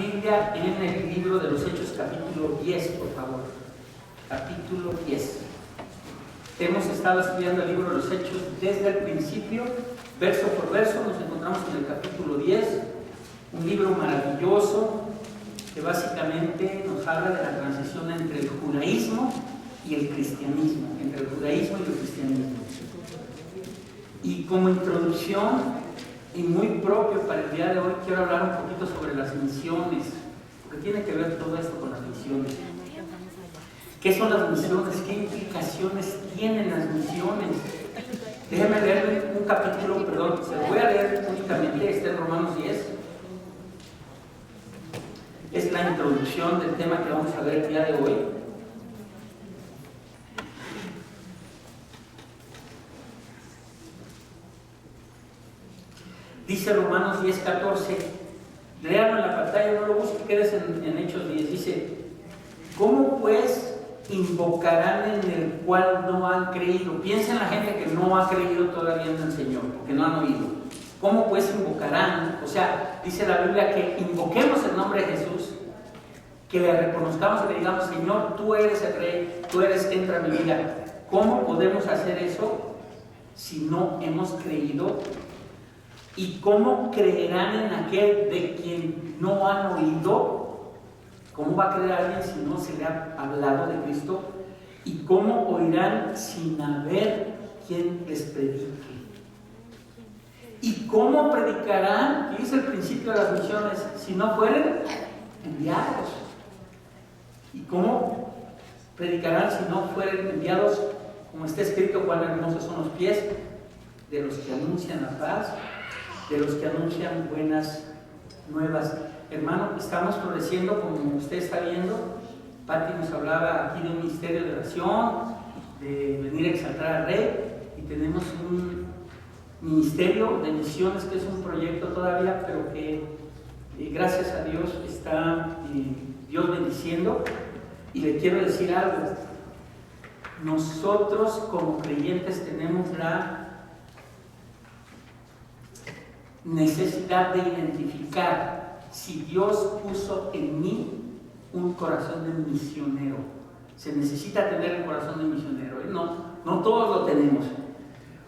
Biblia en el libro de los Hechos, capítulo 10, por favor. Capítulo 10. Hemos estado estudiando el libro de los Hechos desde el principio, verso por verso. Nos encontramos en el capítulo 10, un libro maravilloso que básicamente nos habla de la transición entre el judaísmo y el cristianismo, entre el judaísmo y el cristianismo. Y como introducción, y muy propio para el día de hoy, quiero hablar un poquito sobre las misiones, porque tiene que ver todo esto con las misiones. ¿Qué son las misiones? ¿Qué implicaciones tienen las misiones? Déjenme leer un capítulo, perdón, se lo voy a leer únicamente, está en Romanos 10. Es la introducción del tema que vamos a ver el día de hoy. Dice Romanos 10:14, léanlo en la pantalla, no lo busques, quedes en Hechos 10. Dice: ¿cómo pues invocarán en el cual no han creído? Piensa en la gente que no ha creído todavía en el Señor, porque no han oído. ¿Cómo pues invocarán? O sea, dice la Biblia que invoquemos el nombre de Jesús, que le reconozcamos y le digamos: Señor, tú eres el Rey, tú eres, entra en mi vida. ¿Cómo podemos hacer eso si no hemos creído? ¿Y cómo creerán en aquel de quien no han oído? ¿Cómo va a creer alguien si no se le ha hablado de Cristo? ¿Y cómo oirán sin haber quien les predique? ¿Y cómo predicarán? ¿Qué es el principio de las misiones? Si no fueren enviados. ¿Y cómo predicarán si no fueren enviados? Como está escrito, cuán hermosos son los pies de los que anuncian la paz, de los que anuncian buenas nuevas. Hermano, estamos floreciendo, como usted está viendo. Pati nos hablaba aquí de un ministerio de oración, de venir a exaltar al Rey, y tenemos un ministerio de misiones que es un proyecto todavía, pero que gracias a Dios está Dios bendiciendo. Y le quiero decir algo: nosotros como creyentes tenemos la necesidad de identificar si Dios puso en mí un corazón de misionero. Se necesita tener el corazón de misionero, ¿eh? No todos lo tenemos.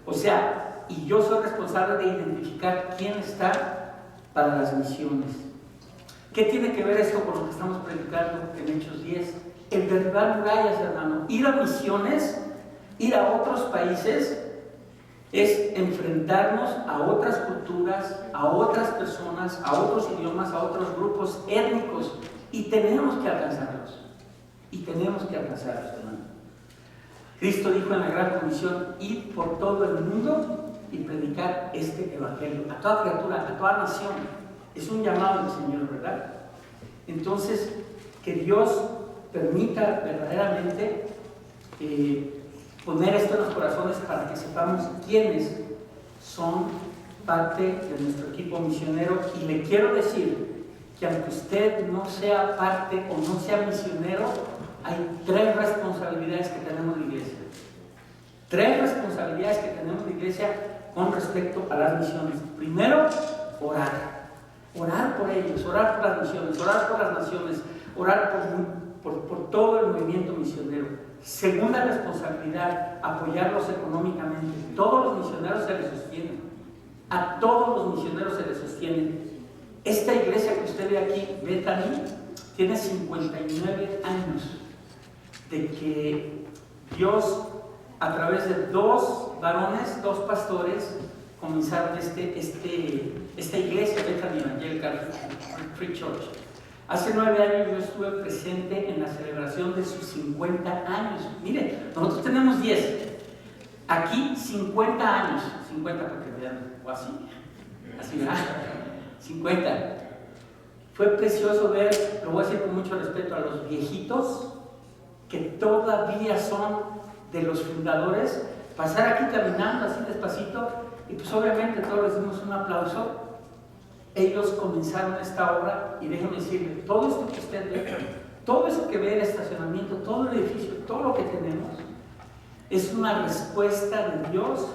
O sea, y yo soy responsable de identificar quién está para las misiones. ¿Qué tiene que ver esto con lo que estamos predicando en Hechos 10? El derribar murallas, hermano. Ir a misiones, ir a otros países, es enfrentarnos a otras culturas, a otras personas, a otros idiomas, a otros grupos étnicos, y tenemos que alcanzarlos. Hermano. Cristo dijo en la Gran Comisión: id por todo el mundo y predicar este evangelio a toda criatura, a toda nación. Es un llamado del Señor, ¿verdad? Entonces, que Dios permita verdaderamente poner esto en los corazones para que sepamos quiénes son parte de nuestro equipo misionero. Y le quiero decir que aunque usted no sea parte o no sea misionero, hay 3 responsabilidades que tenemos en la iglesia. 3 responsabilidades que tenemos en la iglesia con respecto a las misiones. Primero, orar. Orar por ellos, orar por las misiones, orar por las naciones, orar por todo el movimiento misionero. Segunda responsabilidad, apoyarlos económicamente. Todos los misioneros se les sostienen. A todos los misioneros se les sostienen. Esta iglesia que usted ve aquí, Bethany, tiene 59 años de que Dios, a través de 2 varones, 2 pastores, comenzaron esta iglesia, Bethany Evangelical Free Church. Hace 9 años yo estuve presente en la celebración de sus 50 años. Miren, nosotros tenemos 10. Aquí 50 años. 50 porque vean, o así, ¿verdad? 50. Fue precioso ver, lo voy a decir con mucho respeto, a los viejitos que todavía son de los fundadores, pasar aquí caminando así despacito, y pues obviamente todos les dimos un aplauso. Ellos comenzaron esta obra, y déjenme decirle, todo esto que usted ve, todo eso que ve el estacionamiento, todo el edificio, todo lo que tenemos, es una respuesta de Dios,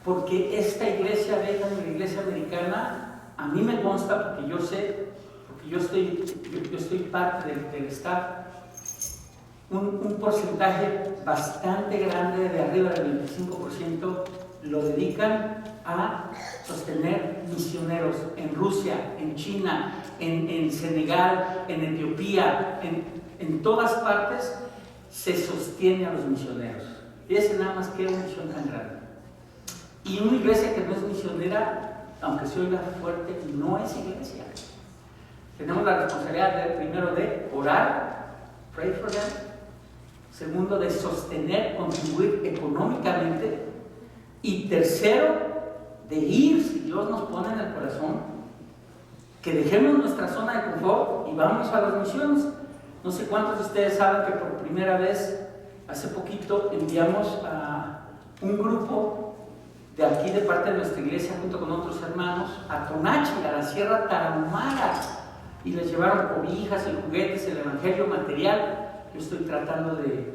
porque esta iglesia, la iglesia americana, a mí me consta, porque yo sé porque yo estoy parte del staff, un porcentaje bastante grande, de arriba del 25%, lo dedican a sostener misioneros en Rusia, en China, en Senegal, en Etiopía, en todas partes se sostiene a los misioneros. Y ese nada más que una misión tan grande. Y una iglesia que no es misionera, aunque se oiga fuerte, no es iglesia. Tenemos la responsabilidad primero de orar, pray for them. Segundo, de sostener, contribuir económicamente. Y tercero, de ir, si Dios nos pone en el corazón, que dejemos nuestra zona de confort y vamos a las misiones. No sé cuántos de ustedes saben que por primera vez, hace poquito, enviamos a un grupo de aquí, de parte de nuestra iglesia, junto con otros hermanos, a Tonachi, a la Sierra Tarahumara, y les llevaron cobijas y juguetes, el evangelio, material. Yo estoy tratando de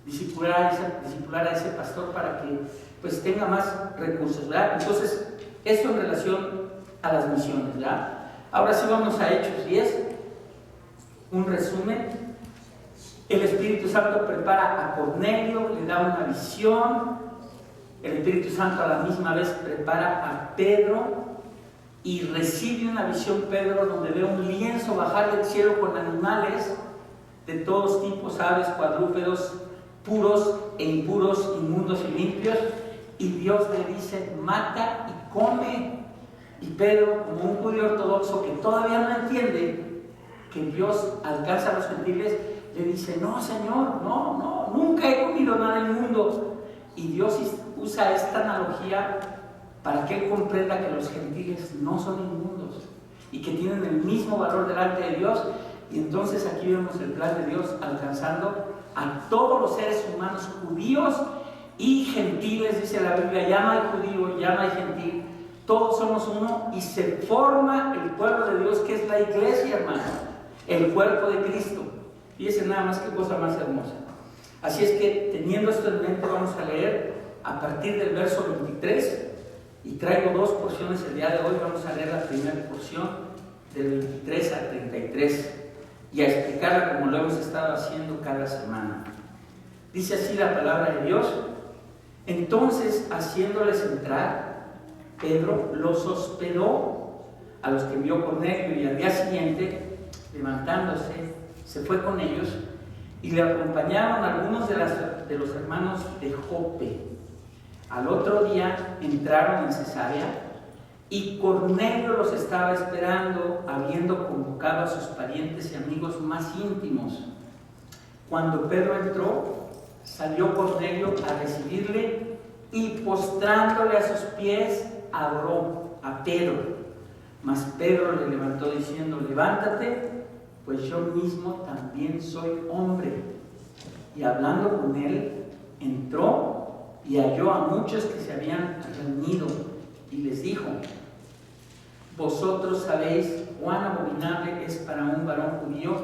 discipular a ese pastor para que pues tenga más recursos, ¿verdad? Entonces, esto en relación a las misiones, ¿verdad? Ahora sí vamos a Hechos 10, un resumen. El Espíritu Santo prepara a Cornelio, le da una visión. El Espíritu Santo a la misma vez prepara a Pedro y recibe una visión Pedro donde ve un lienzo bajar del cielo con animales de todos tipos, aves, cuadrúpedos, puros e impuros, inmundos y limpios, y Dios le dice: mata y come. Y Pedro, como un judío ortodoxo que todavía no entiende que Dios alcanza a los gentiles, le dice: no, Señor, no, nunca he comido nada inmundo. Y Dios usa esta analogía para que él comprenda que los gentiles no son inmundos y que tienen el mismo valor delante de Dios. Y entonces aquí vemos el plan de Dios alcanzando a todos los seres humanos, judíos y gentiles. Dice la Biblia: ya no hay judío, ya no hay gentil, todos somos uno, y se forma el pueblo de Dios, que es la iglesia, hermano, el cuerpo de Cristo. Fíjense nada más qué cosa más hermosa. Así es que, teniendo esto en mente, vamos a leer a partir del verso 23, y traigo dos porciones el día de hoy. Vamos a leer la primera porción del 23 al 33 y a explicarla como lo hemos estado haciendo cada semana. Dice así la palabra de Dios: entonces, haciéndoles entrar, Pedro los hospedó a los que envió Cornelio, y al día siguiente, levantándose, se fue con ellos, y le acompañaron algunos de los hermanos de Jope. Al otro día entraron en Cesarea, y Cornelio los estaba esperando, habiendo convocado a sus parientes y amigos más íntimos. Cuando Pedro entró, salió Cornelio a recibirle, y postrándole a sus pies, adoró a Pedro. Mas Pedro le levantó diciendo: levántate, pues yo mismo también soy hombre. Y hablando con él, entró y halló a muchos que se habían reunido, y les dijo: vosotros sabéis cuán abominable es para un varón judío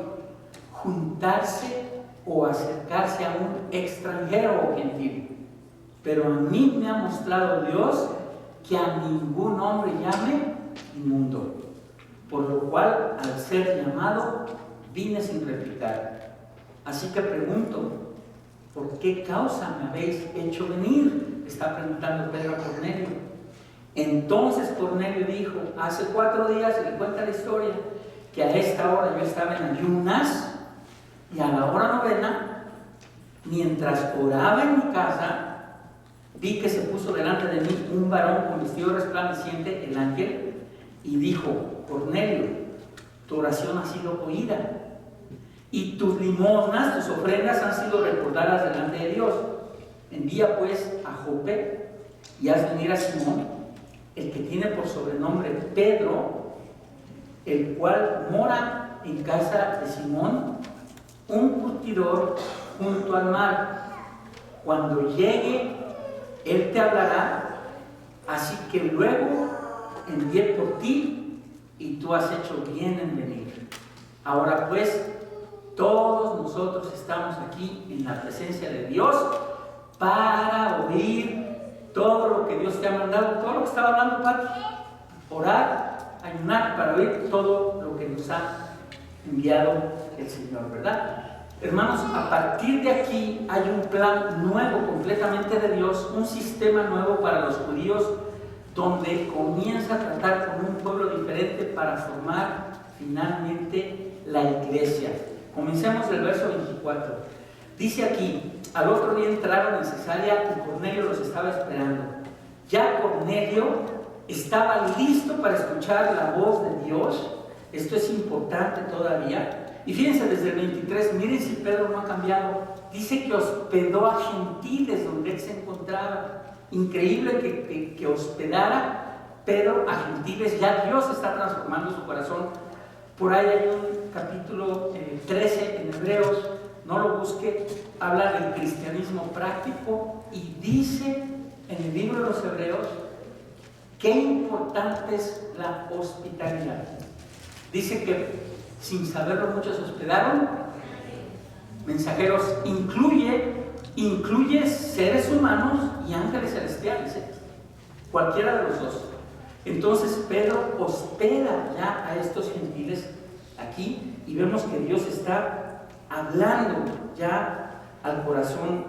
juntarse o acercarse a un extranjero o gentil, pero a mí me ha mostrado Dios que a ningún hombre llame inmundo, por lo cual, al ser llamado, vine sin replicar. Así que pregunto: ¿por qué causa me habéis hecho venir? Está preguntando Pedro a Cornelio. Entonces Cornelio dijo: hace 4 días, y le cuenta la historia, que a esta hora yo estaba en ayunas, y a la hora 9, mientras oraba en mi casa, vi que se puso delante de mí un varón con vestido resplandeciente, el ángel, y dijo: Cornelio, tu oración ha sido oída, y tus limosnas, tus ofrendas han sido recordadas delante de Dios. Envía pues a Jope y haz venir a Simón, el que tiene por sobrenombre Pedro, el cual mora en casa de Simón, un curtidor junto al mar. Cuando llegue, él te hablará. Así que luego envié por ti, y tú has hecho bien en venir. Ahora pues, todos nosotros estamos aquí en la presencia de Dios para oír todo lo que Dios te ha mandado, todo lo que estaba hablando, Pati. Orar, ayunar, para oír todo lo lo que nos ha enviado el Señor, ¿verdad? Hermanos, a partir de aquí hay un plan nuevo completamente de Dios, un sistema nuevo para los judíos, donde comienza a tratar con un pueblo diferente para formar finalmente la iglesia. Comencemos del verso 24. Dice aquí: al otro día entraron en Cesarea y Cornelio los estaba esperando. Ya Cornelio estaba listo para escuchar la voz de Dios. Esto es importante todavía. Y fíjense desde el 23, miren si Pedro no ha cambiado. Dice que hospedó a gentiles donde él se encontraba. Increíble que hospedara Pedro a gentiles. Ya Dios está transformando su corazón. Por ahí hay un capítulo 13 en Hebreos, no lo busque, habla del cristianismo práctico y dice en el libro de los Hebreos qué importante es la hospitalidad. Dice que sin saberlo muchos se hospedaron. Mensajeros incluye seres humanos y ángeles celestiales, cualquiera de los dos. Entonces Pedro hospeda ya a estos gentiles aquí y vemos que Dios está hablando ya al corazón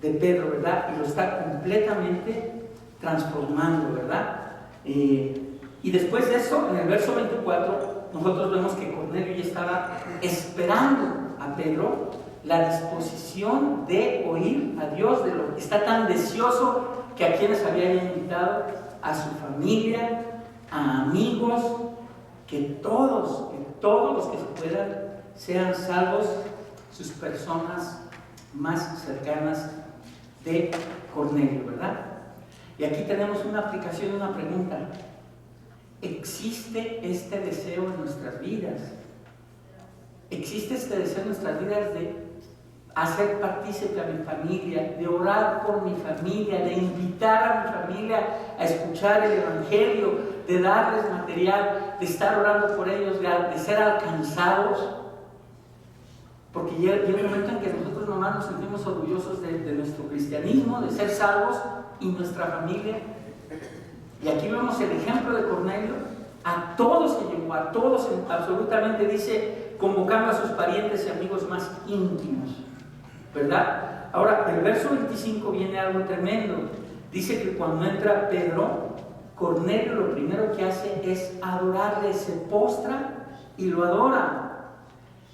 de Pedro, ¿verdad? Y lo está completamente transformando, ¿verdad? Y después de eso, en el verso 24, nosotros vemos que Cornelio ya estaba esperando a Pedro la disposición de oír a Dios, está tan deseoso que a quienes había invitado, a su familia, a amigos, que todos los que se puedan sean salvos, sus personas más cercanas de Cornelio, ¿verdad? Y aquí tenemos una aplicación, una pregunta. ¿Existe este deseo en nuestras vidas? ¿Existe este deseo en nuestras vidas de hacer partícipe a mi familia, de orar por mi familia, de invitar a mi familia a escuchar el Evangelio, de darles material, de estar orando por ellos, de ser alcanzados? Porque llega un momento en que nosotros nomás nos sentimos orgullosos de nuestro cristianismo, de ser salvos y nuestra familia. Y aquí vemos el ejemplo de Cornelio, a todos que llegó, a todos absolutamente, dice, convocando a sus parientes y amigos más íntimos, ¿verdad? Ahora, el verso 25 viene algo tremendo. Dice que cuando entra Pedro, Cornelio lo primero que hace es adorarle, se postra y lo adora.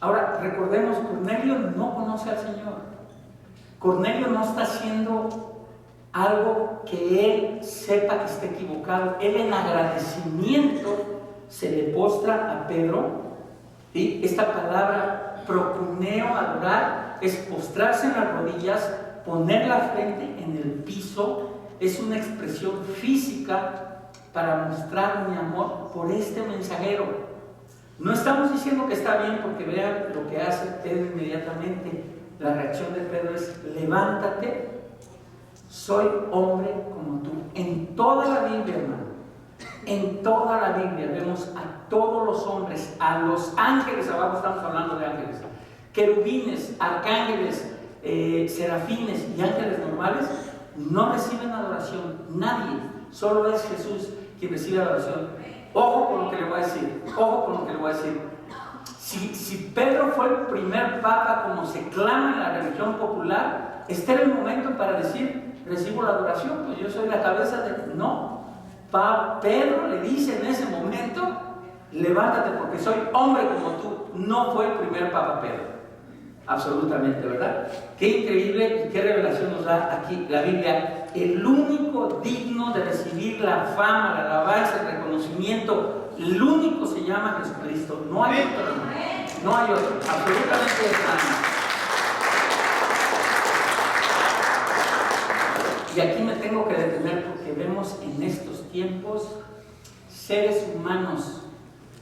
Ahora, recordemos, Cornelio no conoce al Señor. Cornelio no está haciendo algo que él sepa que está equivocado. Él en agradecimiento se le postra a Pedro. ¿Sí? Esta palabra procuneo, adorar, es postrarse en las rodillas, poner la frente en el piso. Es una expresión física para mostrar mi amor por este mensajero. No estamos diciendo que está bien, porque vean lo que hace Pedro inmediatamente. La reacción de Pedro es: levántate, soy hombre como tú. En toda la Biblia, hermano, en toda la Biblia vemos a todos los hombres, a los ángeles, abajo estamos hablando de ángeles, querubines, arcángeles, serafines y ángeles normales, no reciben adoración. Nadie, solo es Jesús quien recibe adoración. Ojo con lo que le voy a decir, ojo con lo que le voy a decir. Si Pedro fue el primer papa, como se clama en la religión popular, este era el momento para decir: recibo la adoración, pues yo soy la cabeza de... No, Pedro le dice en ese momento: levántate porque soy hombre como tú. No fue el primer papa Pedro, absolutamente, ¿verdad? Qué increíble y qué revelación nos da aquí la Biblia. El único digno de recibir la fama, la alabanza, el reconocimiento, el único se llama Jesucristo. No hay otro, hermano. No hay otro, absolutamente nada. Y aquí me tengo que detener porque vemos en estos tiempos seres humanos.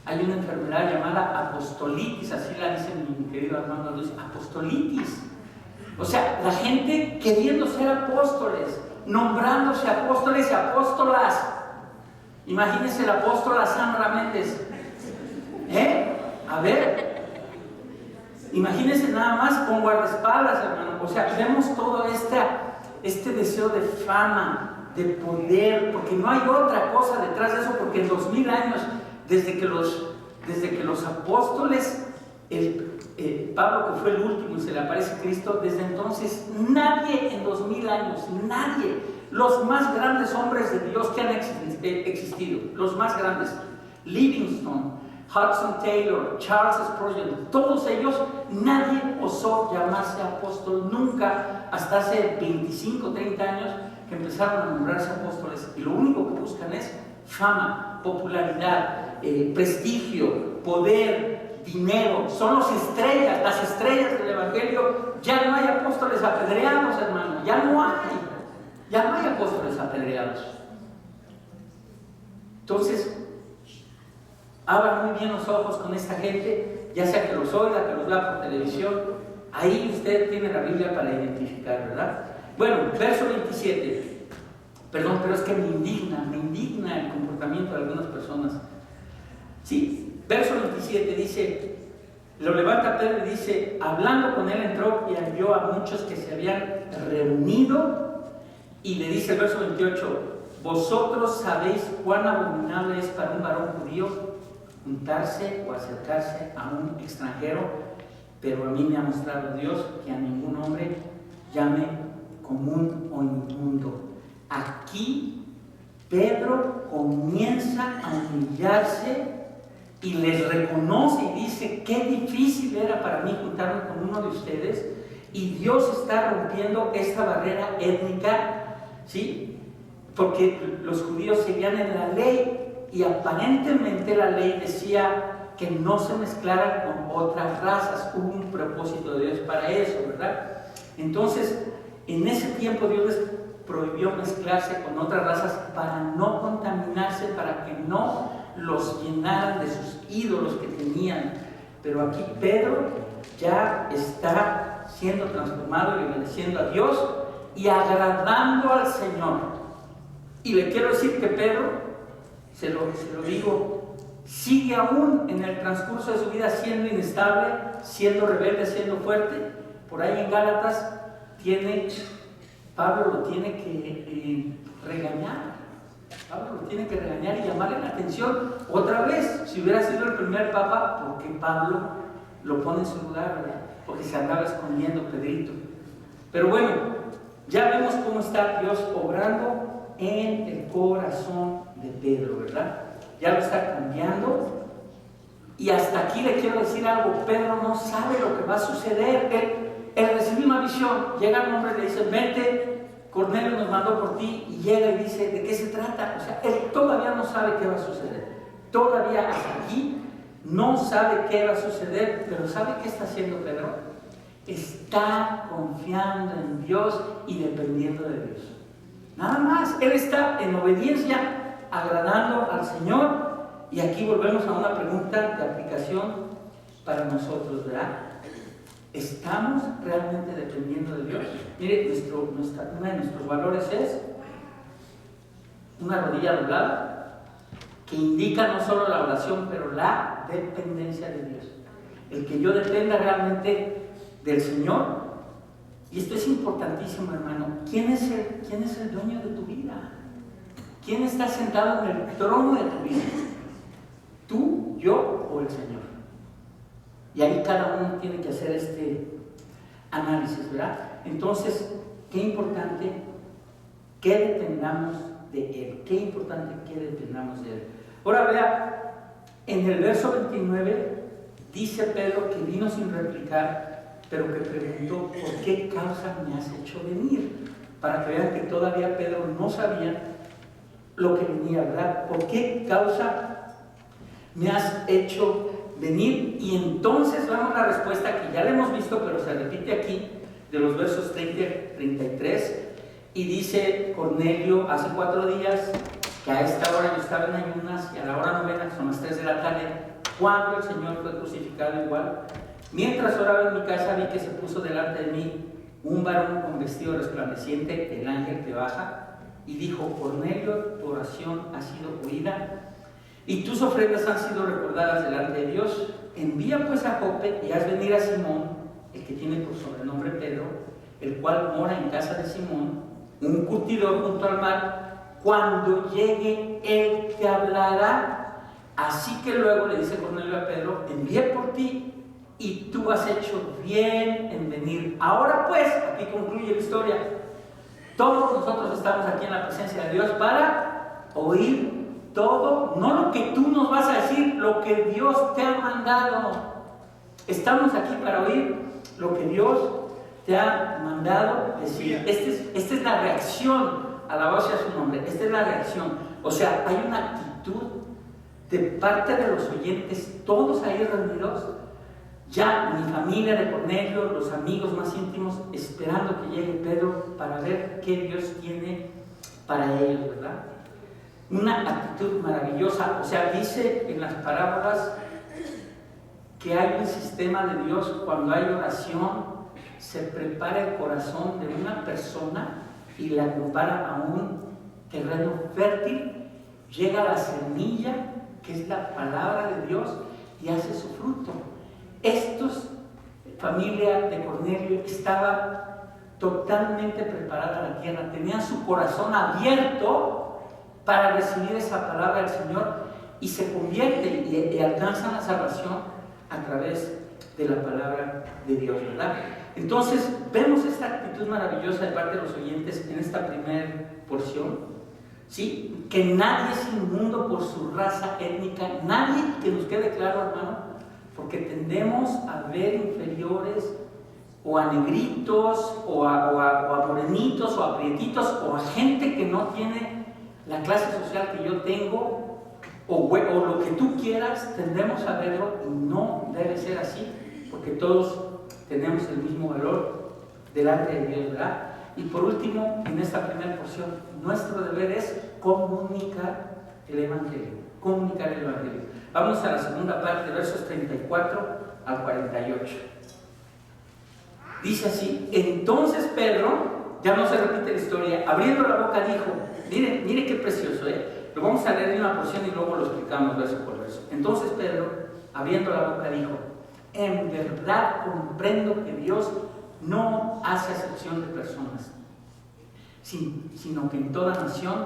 Hay una enfermedad llamada apostolitis, así la dice mi querido hermano Luis, apostolitis. O sea, la gente queriendo ser apóstoles, nombrándose apóstoles y apóstolas. Imagínense la apóstola Sandra Méndez. A ver, imagínense nada más con guardaespaldas, hermano. O sea, vemos todo este deseo de fama, de poder, porque no hay otra cosa detrás de eso, porque en 2000 años, desde que los desde que los apóstoles, Pablo, que fue el último y se le aparece Cristo, desde entonces nadie en 2000 años, nadie, los más grandes hombres de Dios que han existido, los más grandes, Livingstone, Hudson Taylor, Charles Spurgeon, todos ellos, nadie osó llamarse apóstol nunca, hasta hace 25, 30 años que empezaron a nombrarse apóstoles, y lo único que buscan es fama, popularidad, prestigio, poder, dinero. Son las estrellas del Evangelio. Ya no hay apóstoles apedreados, hermano, ya no hay apóstoles apedreados. Entonces, abran muy bien los ojos con esta gente, ya sea que los oiga, que los vea por televisión. Ahí usted tiene la Biblia para identificar, ¿verdad? Bueno, verso 27. Perdón, pero es que me indigna el comportamiento de algunas personas. Sí, verso 27 dice, lo levanta Pedro y dice, hablando con él entró y halló a muchos que se habían reunido, y le dice el verso 28, vosotros sabéis cuán abominable es para un varón judío juntarse o acercarse a un extranjero, pero a mí me ha mostrado Dios que a ningún hombre llame común o inmundo. Aquí Pedro comienza a humillarse y les reconoce y dice, qué difícil era para mí juntarme con uno de ustedes, y Dios está rompiendo esta barrera étnica, ¿sí? Porque los judíos seguían en la ley y aparentemente la ley decía que no se mezclaran con otras razas. Hubo un propósito de Dios para eso, ¿verdad? Entonces, en ese tiempo Dios les prohibió mezclarse con otras razas para no contaminarse, para que no los llenaran de sus ídolos que tenían. Pero aquí Pedro ya está siendo transformado y obedeciendo a Dios y agradando al Señor. Y le quiero decir que Pedro, se lo digo, sigue aún en el transcurso de su vida siendo inestable, siendo rebelde, siendo fuerte. Por ahí en Gálatas Pablo lo tiene que regañar. Pablo lo tiene que regañar y llamarle la atención. Otra vez, si hubiera sido el primer papa, ¿por qué Pablo lo pone en su lugar, verdad? Porque se andaba escondiendo Pedrito. Pero bueno, ya vemos cómo está Dios obrando en el corazón de Pedro, ¿verdad? Ya lo está cambiando. Y hasta aquí le quiero decir algo, Pedro no sabe lo que va a suceder. Él recibe una visión, llega el hombre y le dice, vete, Cornelio nos mandó por ti, y llega y dice, ¿de qué se trata? O sea, él todavía no sabe qué va a suceder. Todavía hasta aquí no sabe qué va a suceder, pero ¿sabe qué está haciendo Pedro? Está confiando en Dios y dependiendo de Dios. Nada más, él está en obediencia, agradando al Señor. Y aquí volvemos a una pregunta de aplicación para nosotros, ¿verdad? ¿Estamos realmente dependiendo de Dios? Mire, uno de nuestros valores es una rodilla doblada, que indica no solo la oración, pero la dependencia de Dios. El que yo dependa realmente del Señor. Y esto es importantísimo, hermano. ¿Quién es el dueño de tu vida? ¿Quién está sentado en el trono de tu vida? ¿Tú, yo o el Señor? Y ahí cada uno tiene que hacer este análisis, ¿verdad? Entonces, qué importante que dependamos de Él. Qué importante que dependamos de Él. Ahora vea, en el verso 29 dice Pedro que vino sin replicar, pero que preguntó, ¿por qué causa me has hecho venir? Para que vean que todavía Pedro no sabía lo que venía, ¿verdad? ¿Por qué causa me has hecho venir? Y entonces vamos a la respuesta que ya la hemos visto, pero se repite aquí, de los versos 30 y 33, y dice Cornelio, hace 4 días, que a esta hora yo estaba en ayunas, y a la hora novena, que son las 3 de la tarde, cuando el Señor fue crucificado igual, mientras oraba en mi casa, vi que se puso delante de mí un varón con vestido resplandeciente, el ángel que baja, y dijo, Cornelio, tu oración ha sido oída, y tus ofrendas han sido recordadas delante de Dios. Envía pues a Jope y haz venir a Simón, el que tiene por sobrenombre Pedro, el cual mora en casa de Simón, un curtidor junto al mar. Cuando llegue, él te hablará Así que luego le dice Cornelio a Pedro: envié por ti y tú has hecho bien en venir. Ahora pues, aquí concluye la historia. Todos nosotros estamos aquí en la presencia de Dios para oír todo, no lo que tú nos vas a decir, lo que Dios te ha mandado. Estamos aquí para oír lo que Dios te ha mandado decir. Esta es la reacción. Alabado sea su nombre. Esta es la reacción. O sea, hay una actitud de parte de los oyentes, todos ahí reunidos, ya mi familia de Cornelio, los amigos más íntimos, esperando que llegue Pedro para ver qué Dios tiene para ellos, ¿verdad? Una actitud maravillosa. O sea, dice en las parábolas que hay un sistema de Dios. Cuando hay oración, se prepara el corazón de una persona y la compara a un terreno fértil, llega la semilla, que es la palabra de Dios, y hace su fruto. Estos, familia de Cornelio, estaba totalmente preparada a la tierra, tenían su corazón abierto para recibir esa palabra del Señor, y se convierte y alcanzan la salvación a través de la palabra de Dios, ¿verdad? Entonces, vemos esta actitud maravillosa de parte de los oyentes en esta primera porción, ¿sí? Que nadie es inmundo por su raza étnica, nadie, que nos quede claro, hermano, porque tendemos a ver inferiores o a negritos o a morenitos o a prietitos o a gente que no tiene la clase social que yo tengo o lo que tú quieras, tendemos a verlo, y no debe ser así, porque todos tenemos el mismo valor delante de Dios, ¿verdad? Y por último, en esta primera porción, nuestro deber es comunicar el Evangelio. Comunicar el Evangelio. Vamos a la segunda parte, versos 34 al 48. Dice así: entonces Pedro, ya no se repite la historia, abriendo la boca dijo, mire qué precioso, lo vamos a leer en una porción y luego lo explicamos verso por verso. Entonces Pedro, abriendo la boca, dijo: en verdad comprendo que Dios no hace acepción de personas, sino que en toda nación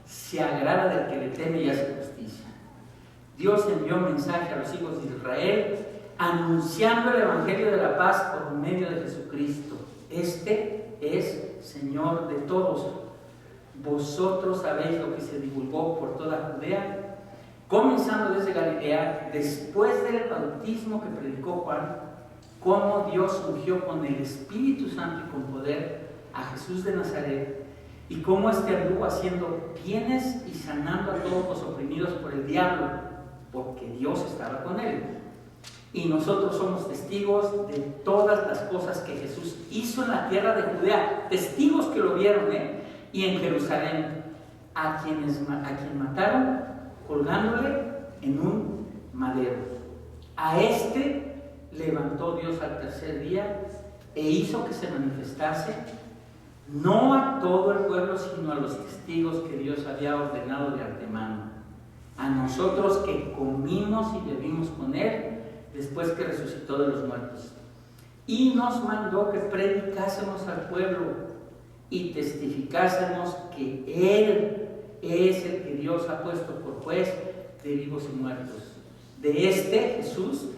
se agrada del que le teme y hace justicia. Dios envió mensaje a los hijos de Israel anunciando el Evangelio de la paz por medio de Jesucristo. Este es Señor de todos. Vosotros sabéis lo que se divulgó por toda Judea, comenzando desde Galilea, después del bautismo que predicó Juan, cómo Dios ungió con el Espíritu Santo y con poder a Jesús de Nazaret, y cómo éste anduvo haciendo bienes y sanando a todos los oprimidos por el diablo, porque Dios estaba con él. Y nosotros somos testigos de todas las cosas que Jesús hizo en la tierra de Judea, testigos que lo vieron, y en Jerusalén, a quien mataron colgándole en un madero. A este levantó Dios al tercer día e hizo que se manifestase, no a todo el pueblo, sino a los testigos que Dios había ordenado de antemano, a nosotros que comimos y bebimos con él después que resucitó de los muertos. Y nos mandó que predicásemos al pueblo y testificásemos que él es el que Dios ha puesto por juez de vivos y muertos. De este Jesús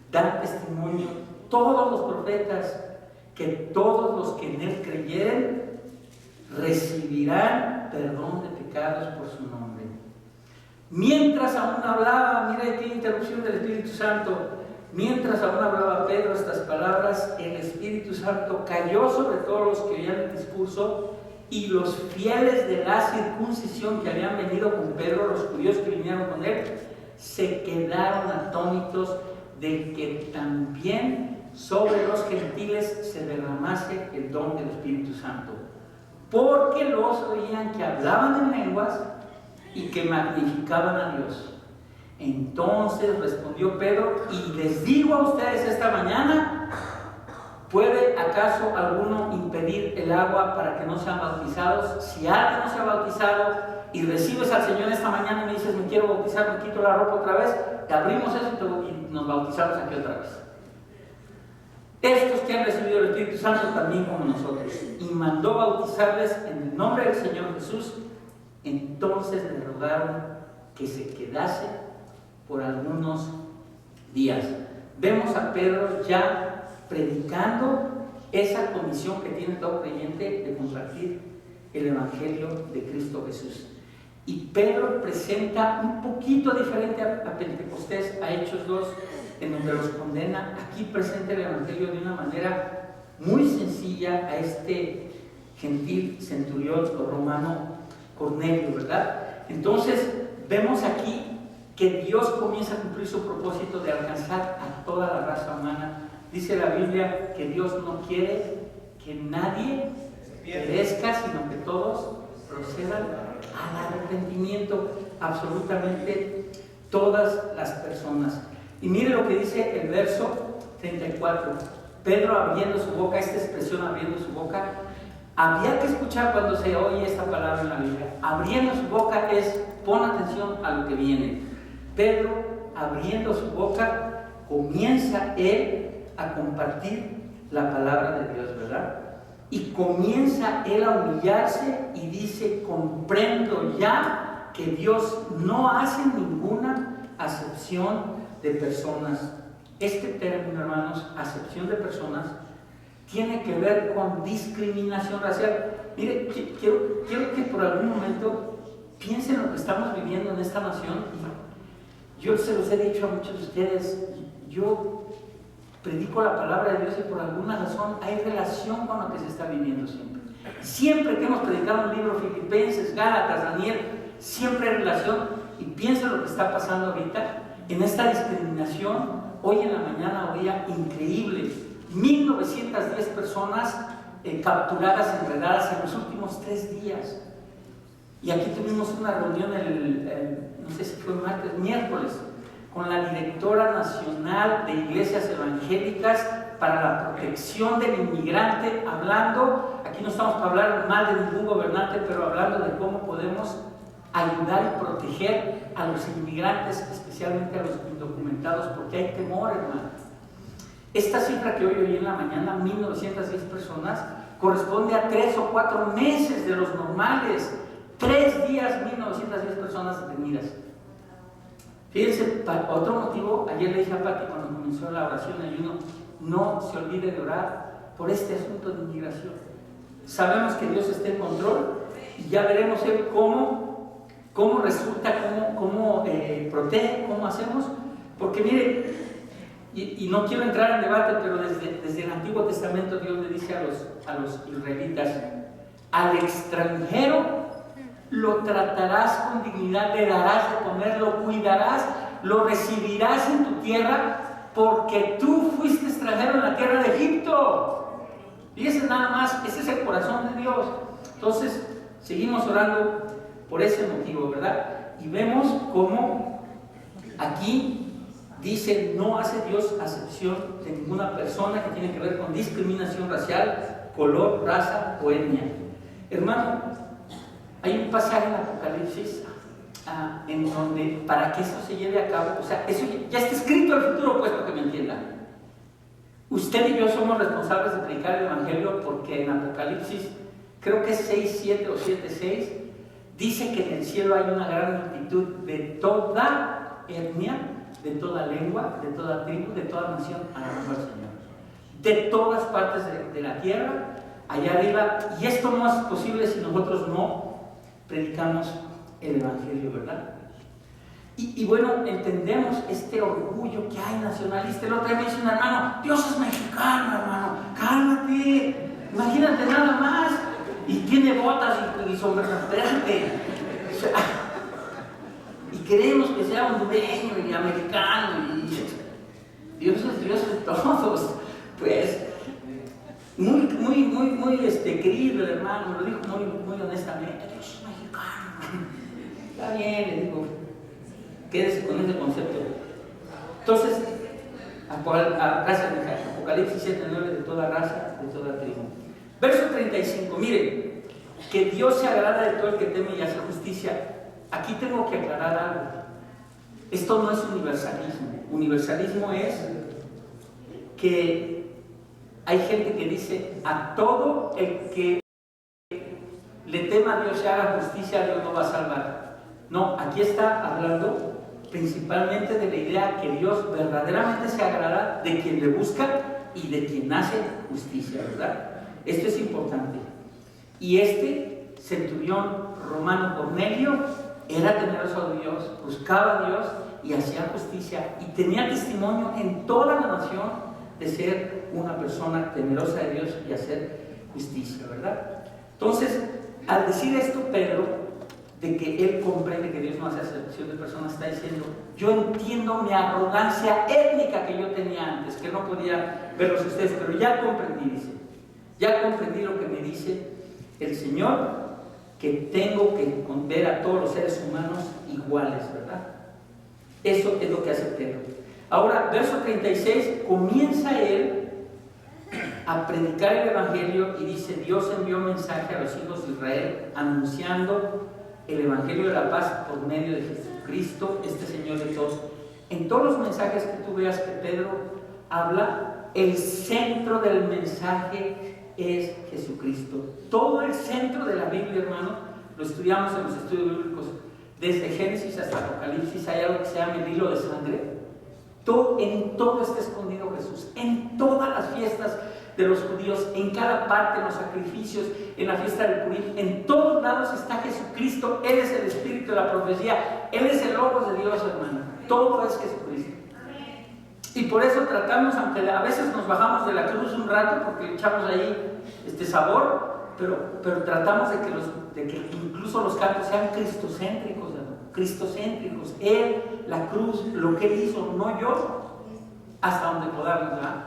dan testimonio todos los profetas, que todos los que en él creyeren recibirán perdón de pecados por su nombre. Mientras aún hablaba, mira qué interrupción del Espíritu Santo, mientras aún hablaba Pedro estas palabras, el Espíritu Santo cayó sobre todos los que oían el discurso, y los fieles de la circuncisión que habían venido con Pedro, los judíos que vinieron con él, se quedaron atónitos de que también sobre los gentiles se derramase el don del Espíritu Santo, porque los oían que hablaban en lenguas y que magnificaban a Dios. Entonces respondió Pedro: y les digo a ustedes esta mañana, ¿puede acaso alguno impedir el agua para que no sean bautizados? Si alguien no se ha bautizado y recibes al Señor esta mañana y me dices, me quiero bautizar, me quito la ropa otra vez, te abrimos eso y nos bautizamos aquí otra vez. Estos que han recibido el Espíritu Santo también como nosotros. Y mandó bautizarles en el nombre del Señor Jesús. Entonces le rogaron que se quedase por algunos días. Vemos a Pedro ya predicando esa comisión que tiene todo creyente de compartir el Evangelio de Cristo Jesús. Y Pedro presenta un poquito diferente a Pentecostés, a Hechos 2, en donde los condena. Aquí presenta el Evangelio de una manera muy sencilla a este gentil centurión romano Cornelio, ¿verdad? Entonces vemos aquí que Dios comienza a cumplir su propósito de alcanzar a toda la raza humana. Dice la Biblia que Dios no quiere que nadie perezca, sino que todos procedan al arrepentimiento, absolutamente todas las personas. Y mire lo que dice el verso 34. Pedro abriendo su boca, esta expresión abriendo su boca, había que escuchar cuando se oye esta palabra en la Biblia. Abriendo su boca es, pon atención a lo que viene. Pedro, abriendo su boca, comienza él a compartir la palabra de Dios, ¿verdad? Y comienza él a humillarse y dice: comprendo ya que Dios no hace ninguna acepción de personas. Este término, hermanos, acepción de personas, tiene que ver con discriminación racial. Mire, quiero que por algún momento piensen lo que estamos viviendo en esta nación. Yo se los he dicho a muchos de ustedes, yo predico la palabra de Dios y por alguna razón hay relación con lo que se está viviendo siempre. Siempre que hemos predicado un libro, Filipenses, Gálatas, Daniel, siempre hay relación. Y piensen lo que está pasando ahorita en esta discriminación. Hoy en la mañana oía increíble, 1910 personas capturadas, enredadas en los últimos 3 días. Y aquí tuvimos una reunión no sé si fue miércoles, con la directora nacional de iglesias evangélicas para la protección del inmigrante, hablando, aquí no estamos para hablar mal de ningún gobernante, pero hablando de cómo podemos ayudar y proteger a los inmigrantes, especialmente a los indocumentados, porque hay temor, hermano. Esta cifra que hoy oí en la mañana, 1910 personas, corresponde a 3 o 4 meses de los normales. 3 días, 1910 personas detenidas. Fíjense, otro motivo, ayer le dije a Pati cuando comenzó la oración de ayuno, no se olvide de orar por este asunto de inmigración. Sabemos que Dios está en control y ya veremos cómo resulta, cómo protege, cómo hacemos. Porque mire, y no quiero entrar en debate, pero desde el Antiguo Testamento Dios le dice a los israelitas: al extranjero lo tratarás con dignidad, le darás de comer, lo cuidarás, lo recibirás en tu tierra, porque tú fuiste extranjero en la tierra de Egipto. Y ese nada más, ese es el corazón de Dios. Entonces, seguimos orando por ese motivo, ¿verdad? Y vemos cómo aquí dice: no hace Dios acepción de ninguna persona, que tiene que ver con discriminación racial, color, raza o etnia. Hermano, hay un pasaje en Apocalipsis en donde, para que eso se lleve a cabo, o sea, eso ya está escrito al futuro, pues, para que me entiendan. Usted y yo somos responsables de predicar el Evangelio, porque en Apocalipsis, creo que es 6:7 o 7:6, dice que en el cielo hay una gran multitud de toda etnia, de toda lengua, de toda tribu, de toda nación, alabando al Señor. De todas partes de la tierra, allá arriba. Y esto no es posible si nosotros no predicamos el Evangelio, ¿verdad? Y bueno, entendemos este orgullo que hay nacionalista. El otro día me dice un hermano: Dios es mexicano, hermano, cálmate, imagínate nada más. Y tiene botas y sombrero, espérate. O sea, y queremos que sea hondureño y americano, y Dios es Dios de todos. Pues muy querido el hermano, lo dijo muy honestamente: Dios es mexicano. Está bien, le digo, quédese con ese concepto. Entonces, Apocalipsis 7:9, de toda raza, de toda tribu. Verso 35, mire, que Dios se agrada de todo el que teme y hace justicia. Aquí tengo que aclarar algo. Esto no es universalismo. Universalismo es que hay gente que dice: a todo el que le tema a Dios y haga justicia, Dios no va a salvar. No, aquí está hablando principalmente de la idea que Dios verdaderamente se agrada de quien le busca y de quien hace justicia, ¿verdad? Esto es importante. Y este centurión romano Cornelio era temeroso de Dios, buscaba a Dios y hacía justicia y tenía testimonio en toda la nación de ser una persona temerosa de Dios y hacer justicia, ¿verdad? Entonces, al decir esto, Pedro, de que él comprende que Dios no hace acepción de personas, está diciendo: yo entiendo mi arrogancia étnica que yo tenía antes, que no podía verlos ustedes, pero ya comprendí, dice, ya comprendí lo que me dice el Señor, que tengo que ver a todos los seres humanos iguales, ¿verdad? Eso es lo que hace Pedro. Ahora, verso 36, comienza él a predicar el Evangelio y dice: Dios envió mensaje a los hijos de Israel anunciando el Evangelio de la paz por medio de Jesucristo, este Señor de todos. En todos los mensajes que tú veas que Pedro habla, el centro del mensaje es Jesucristo. Todo el centro de la Biblia, hermano, lo estudiamos en los estudios bíblicos, desde Génesis hasta Apocalipsis. Hay algo que se llama el hilo de sangre. En todo está escondido Jesús, en todas las fiestas de los judíos, en cada parte, en los sacrificios, en la fiesta del Purim, en todos lados está Jesucristo. Él es el espíritu de la profecía, Él es el Logos de Dios, hermano. Todo es Jesucristo. Y por eso tratamos, aunque a veces nos bajamos de la cruz un rato porque le echamos ahí sabor, pero tratamos de que incluso los cantos sean cristocéntricos, hermano. Cristocéntricos. Él, la cruz, lo que Él hizo, no yo, hasta donde podamos, ¿verdad?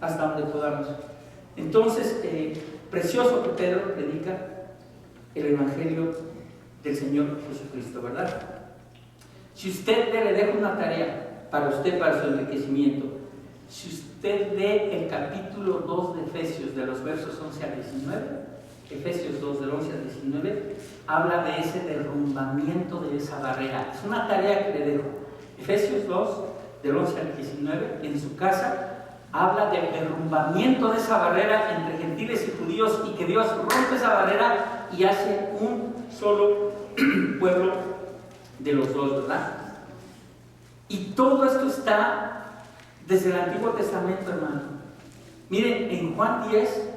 Hasta donde podamos. Entonces, precioso que Pedro predica el Evangelio del Señor Jesucristo, ¿verdad? Si usted le deja una tarea para usted, para su enriquecimiento, si usted lee el capítulo 2 de Efesios, de los versos 11 al 19, Efesios 2, del 11 al 19, habla de ese derrumbamiento de esa barrera. Es una tarea que le dejo. Efesios 2, del 11 al 19, en su casa, habla del derrumbamiento de esa barrera entre gentiles y judíos, y que Dios rompe esa barrera y hace un solo pueblo de los dos, ¿verdad? Y todo esto está desde el Antiguo Testamento, hermano. Miren, en Juan 10,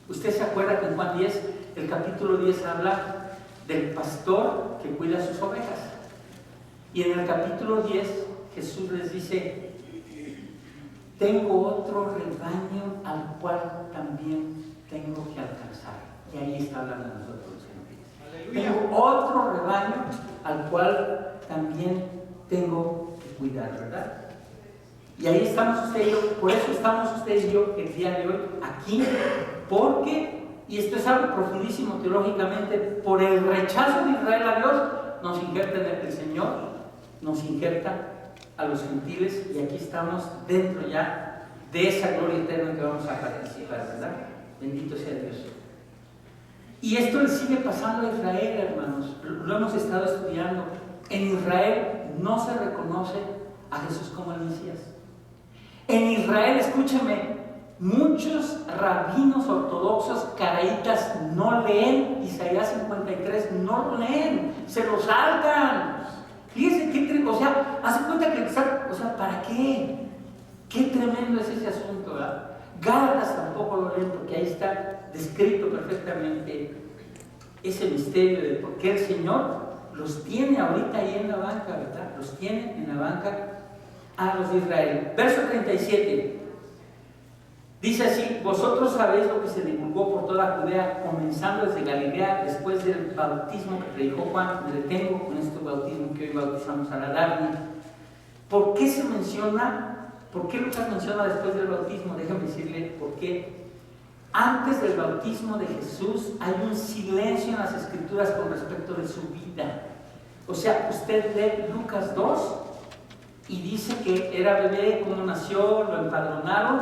usted se acuerda que en Juan 10, el capítulo 10 habla del pastor que cuida sus ovejas. Y en el capítulo 10, Jesús les dice: tengo otro rebaño al cual también tengo que alcanzar. Y ahí está hablando de nosotros, Señor. Tengo otro rebaño al cual también tengo que cuidar, ¿verdad? Y ahí estamos usted y yo. Por eso estamos usted y yo el día de hoy aquí, porque, y esto es algo profundísimo teológicamente, por el rechazo de Israel a Dios, nos injerta el Señor, nos injerta a los gentiles, y aquí estamos dentro ya de esa gloria eterna que vamos a participar, ¿verdad? Bendito sea Dios. Y esto le sigue pasando a Israel, hermanos. Lo hemos estado estudiando. En Israel no se reconoce a Jesús como el Mesías. En Israel, escúcheme, muchos rabinos ortodoxos caraítas no leen Isaías 53, no lo leen, se lo saltan. Fíjense qué, o sea, hace cuenta que, o sea, ¿para qué? Qué tremendo es ese asunto, ¿verdad? Gálatas tampoco lo leen, porque ahí está descrito perfectamente ese misterio de por qué el Señor los tiene ahorita ahí en la banca, ¿verdad? Los tiene en la banca a los de Israel. Verso 37 dice así: vosotros sabéis lo que se divulgó por toda Judea, comenzando desde Galilea, después del bautismo que predicó Juan. Me detengo con este bautismo que hoy bautizamos a la Darnia. ¿Por qué se menciona? ¿Por qué Lucas menciona después del bautismo? Déjame decirle por qué. Antes del bautismo de Jesús hay un silencio en las Escrituras con respecto de su vida. O sea, usted lee Lucas 2 y dice que era bebé, cómo nació, lo empadronaron,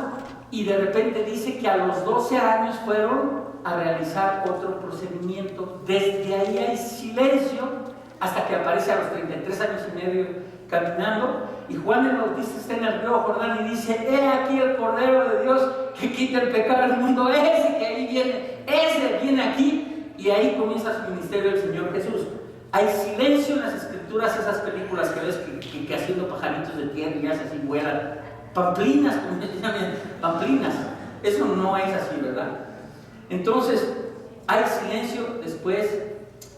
y de repente dice que a los 12 años fueron a realizar otro procedimiento. Desde ahí hay silencio hasta que aparece a los 33 años y medio caminando, y Juan el Bautista está en el río Jordán y dice: he aquí el Cordero de Dios que quita el pecado del mundo. Ese que ahí viene, ese viene aquí. Y ahí comienza su ministerio el Señor Jesús. Hay silencio en las escrituras, esas películas que ves que haciendo pajaritos de tierra y ya se así vuelan. Pamplinas, como se llaman, pamplinas. Eso no es así, ¿verdad? Entonces, hay silencio después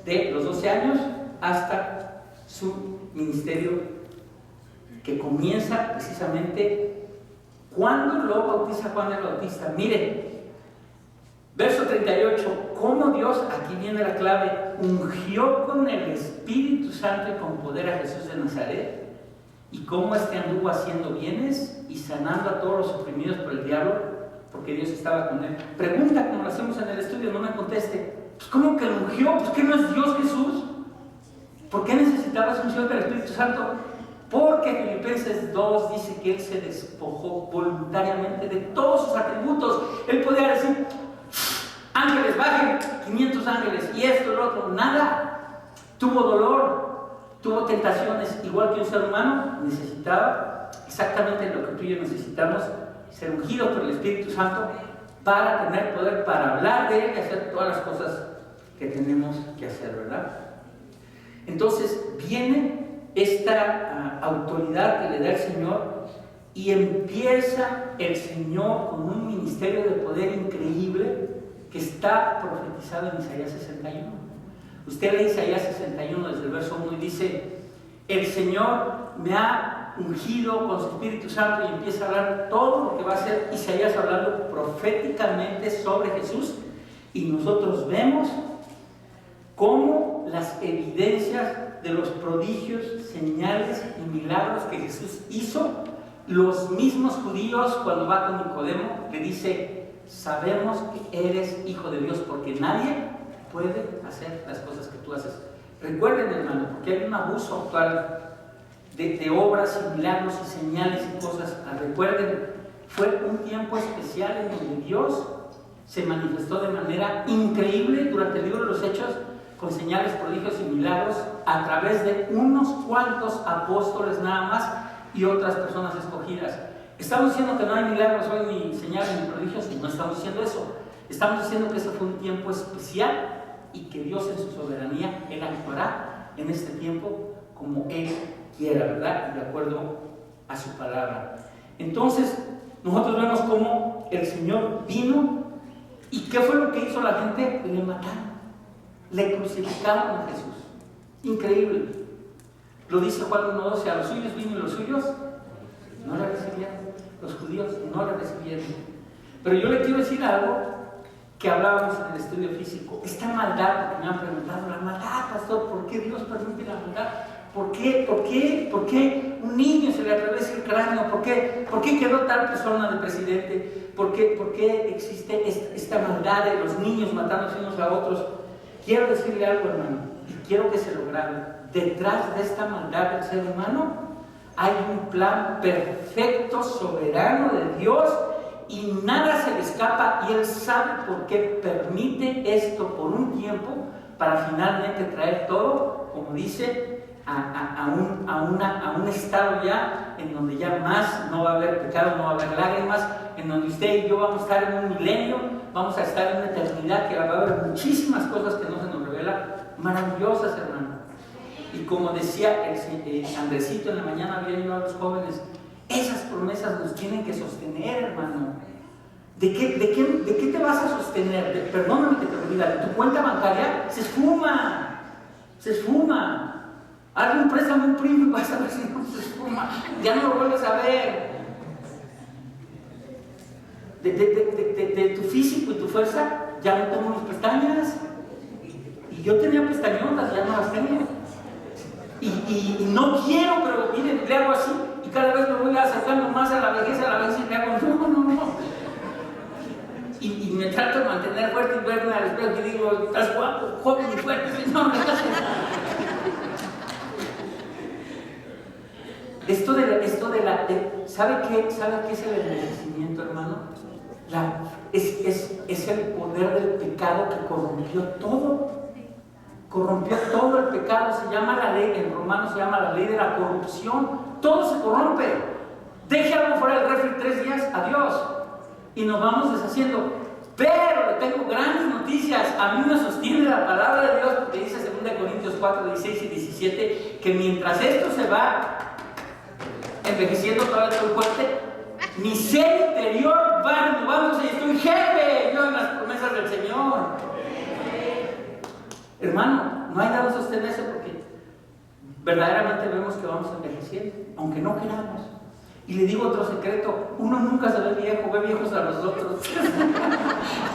de los 12 años hasta su ministerio, que comienza precisamente cuando lo bautiza Juan el Bautista. Miren, verso 38, cómo Dios, aquí viene la clave, ungió con el Espíritu Santo y con poder a Jesús de Nazaret, y cómo anduvo haciendo bienes y sanando a todos los oprimidos por el diablo, porque Dios estaba con él. Pregunta, como lo hacemos en el estudio, no me conteste. Pues ¿cómo que lo ungió? Pues ¿qué no es Dios Jesús? ¿Por qué necesitabas unción del Espíritu Santo? Porque Filipenses 2 dice que Él se despojó voluntariamente de todos sus atributos. Él podía decir, ángeles, bajen, 500 ángeles, y esto, lo otro, nada. Tuvo dolor, tuvo tentaciones, igual que un ser humano. Necesitaba exactamente lo que tú y yo necesitamos, ser ungidos por el Espíritu Santo para tener poder para hablar de Él y hacer todas las cosas que tenemos que hacer, ¿verdad? Entonces viene esta autoridad que le da el Señor y empieza el Señor con un ministerio de poder increíble que está profetizado en Isaías 61. Usted lee Isaías 61 desde el verso 1 y dice: el Señor me ha ungido con su Espíritu Santo, y empieza a hablar todo lo que va a hacer Isaías, hablando proféticamente sobre Jesús, y nosotros vemos cómo las evidencias de los prodigios, señales y milagros que Jesús hizo, los mismos judíos, cuando va con Nicodemo, le dice: sabemos que eres hijo de Dios, porque nadie puede hacer las cosas que tú haces. Recuerden, hermano, porque hay un abuso actual de obras y milagros y señales y cosas. Recuerden, fue un tiempo especial en donde Dios se manifestó de manera increíble durante el libro de los Hechos, con señales, prodigios y milagros a través de unos cuantos apóstoles nada más y otras personas escogidas. ¿Estamos diciendo que no hay milagros hoy, ni señales, ni prodigios? No estamos diciendo eso. Estamos diciendo que ese fue un tiempo especial y que Dios en su soberanía, Él actuará en este tiempo como Él quiera, ¿verdad? Y de acuerdo a su palabra. Entonces, nosotros vemos cómo el Señor vino, y ¿qué fue lo que hizo la gente? Le mataron, le crucificaron a Jesús. Increíble. Lo dice Juan 1:12: a los suyos vino y los suyos no le recibieron. Los judíos no le recibieron. Pero yo le quiero decir algo que hablábamos en el estudio físico. Esta maldad, porque me han preguntado, la maldad, pastor, ¿por qué Dios permite la maldad? ¿Por qué un niño se le atraviesa el cráneo? ¿Por qué quedó tal persona de presidente? ¿Por qué existe esta maldad de los niños matándose unos a otros? Quiero decirle algo, hermano, y quiero que se lo grabe. Detrás de esta maldad del ser humano hay un plan perfecto, soberano de Dios, y nada se le escapa, y Él sabe por qué permite esto por un tiempo, para finalmente traer todo, como dice, a un estado ya en donde ya más no va a haber pecado, no va a haber lágrimas, en donde usted y yo vamos a estar en un milenio, vamos a estar en una eternidad que va a haber muchísimas cosas que no se nos revelan, maravillosas, hermano. Y como decía Andresito en la mañana, había ayudado a los jóvenes, esas promesas nos tienen que sostener, hermano. ¿De qué te vas a sostener? Perdóname que te lo diga, de tu cuenta bancaria se esfuma, se esfuma. Hazle un préstamo a un primo y vas a ver si no se esfuma, ya no lo vuelves a ver. De tu físico y tu fuerza, ya no tengo mis pestañas. Y yo tenía pestañotas, ya no las tengo. Y no quiero, pero miren, le hago así, y cada vez me voy acercando más a la vejez, y le hago no. Y me trato de mantener fuerte y verme al espejo y digo: estás guapo, joven y fuerte, Señor. ¿Sabe qué es el envejecimiento, hermano? Es el poder del pecado que corrompió todo. Corrompió todo el pecado. Se llama la ley, en Romanos se llama la ley de la corrupción. Todo se corrompe. Deje algo fuera del refri 3 días, adiós. Y nos vamos deshaciendo. Pero le tengo grandes noticias. A mí me sostiene la palabra de Dios, porque dice 2 Corintios 4, 16 y 17, que mientras esto se va envejeciendo todavía estoy fuerte, mi ser interior va renovándose y estoy jefe yo en las promesas del Señor. Hermano, no hay nada de sostenerse porque verdaderamente vemos que vamos envejeciendo, aunque no queramos. Y le digo otro secreto: uno nunca se ve viejo, ve viejos a los otros.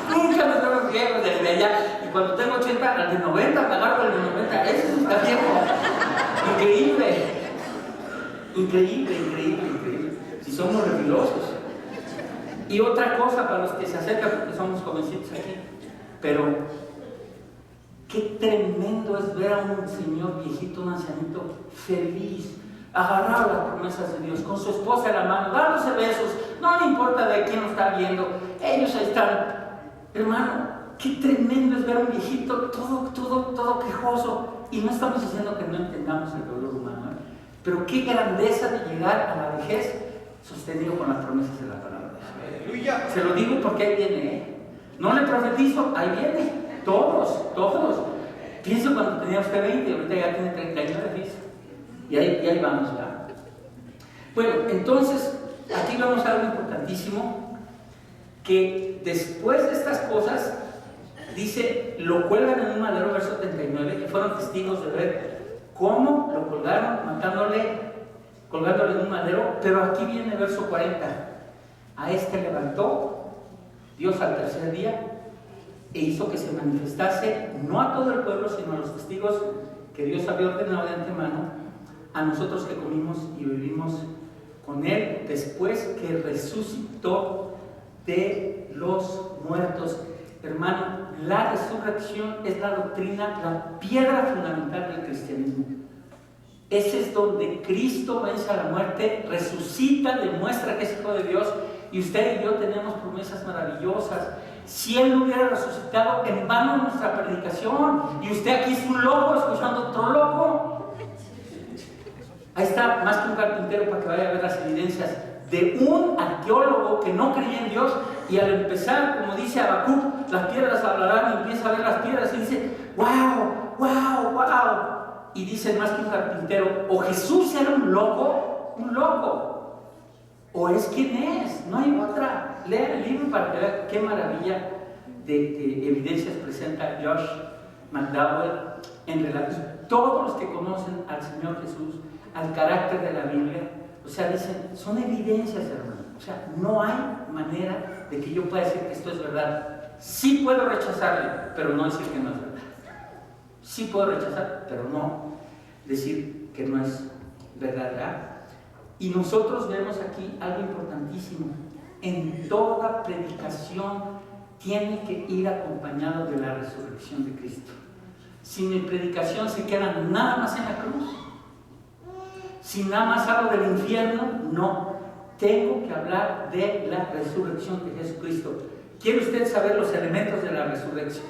Nunca nos vemos viejos desde allá. Y cuando tengo 80, al de 90, me agarro el de 90. Ese está viejo. Increíble. Increíble. Si somos refilosos. Y otra cosa para los que se acercan, porque somos jovencitos aquí, pero qué tremendo es ver a un señor viejito, un ancianito feliz, agarrado a las promesas de Dios, con su esposa en la mano, dándose besos, no le importa de quién lo está viendo, ellos ahí están. Hermano, qué tremendo es ver a un viejito todo quejoso. Y no estamos diciendo que no entendamos el dolor humano, pero qué grandeza de llegar a la vejez sostenido con las promesas de la palabra. Aleluya. Se lo digo porque ahí viene, no le profetizo, ahí viene, todos. Pienso cuando tenía usted 20, ahorita ya tiene 39, fíjese. Y ahí vamos ya. Bueno, entonces, aquí vemos algo importantísimo, que después de estas cosas, dice, lo cuelgan en un madero, verso 39, que fueron testigos de ver cómo lo colgaron, colgándole en un madero. Pero aquí viene verso 40, a este levantó Dios al tercer día e hizo que se manifestase no a todo el pueblo, sino a los testigos que Dios había ordenado de antemano, a nosotros que comimos y bebimos con él después que resucitó de los muertos. Hermano, la resurrección es la doctrina, la piedra fundamental del cristianismo. Ese es donde Cristo vence a la muerte, resucita, demuestra que es Hijo de Dios, y usted y yo tenemos promesas maravillosas. Si Él no hubiera resucitado, en vano nuestra predicación, y usted aquí es un loco escuchando otro loco. Ahí está, más que un carpintero, para que vaya a ver las evidencias de un arqueólogo que no creía en Dios, y al empezar, como dice Habacuc, las piedras hablarán, y empieza a ver las piedras y dice, wow, y dice más que un carpintero, o Jesús era un loco, o es quien es, no hay otra. Lea el libro para que vea qué maravilla de evidencias presenta Josh McDowell en relación. Todos los que conocen al Señor Jesús, al carácter de la Biblia, o sea, dicen, son evidencias, hermano. O sea, no hay manera de que yo pueda decir que esto es verdad. Sí puedo rechazarle, pero no decir que no es verdad. Sí puedo rechazar, pero no decir que no es verdad, ¿verdad? Y nosotros vemos aquí algo importantísimo. En toda predicación tiene que ir acompañado de la resurrección de Cristo. Si mi predicación se queda nada más en la cruz, si nada más hablo del infierno, no. Tengo que hablar de la resurrección de Jesucristo. ¿Quiere usted saber los elementos de la resurrección?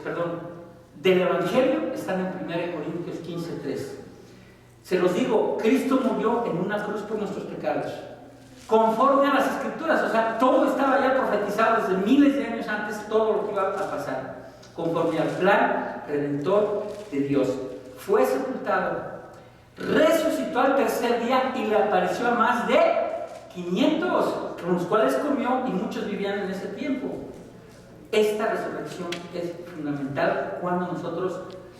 Del Evangelio están en 1 Corintios 15:3. Se los digo, Cristo murió en una cruz por nuestros pecados, conforme a las Escrituras. O sea, todo estaba ya profetizado desde miles de años antes, todo lo que iba a pasar, conforme al plan redentor de Dios. Fue sepultado, resucitó al tercer día y le apareció a más de 500, con los cuales comió, y muchos vivían en ese tiempo. Esta resurrección es fundamental cuando nosotros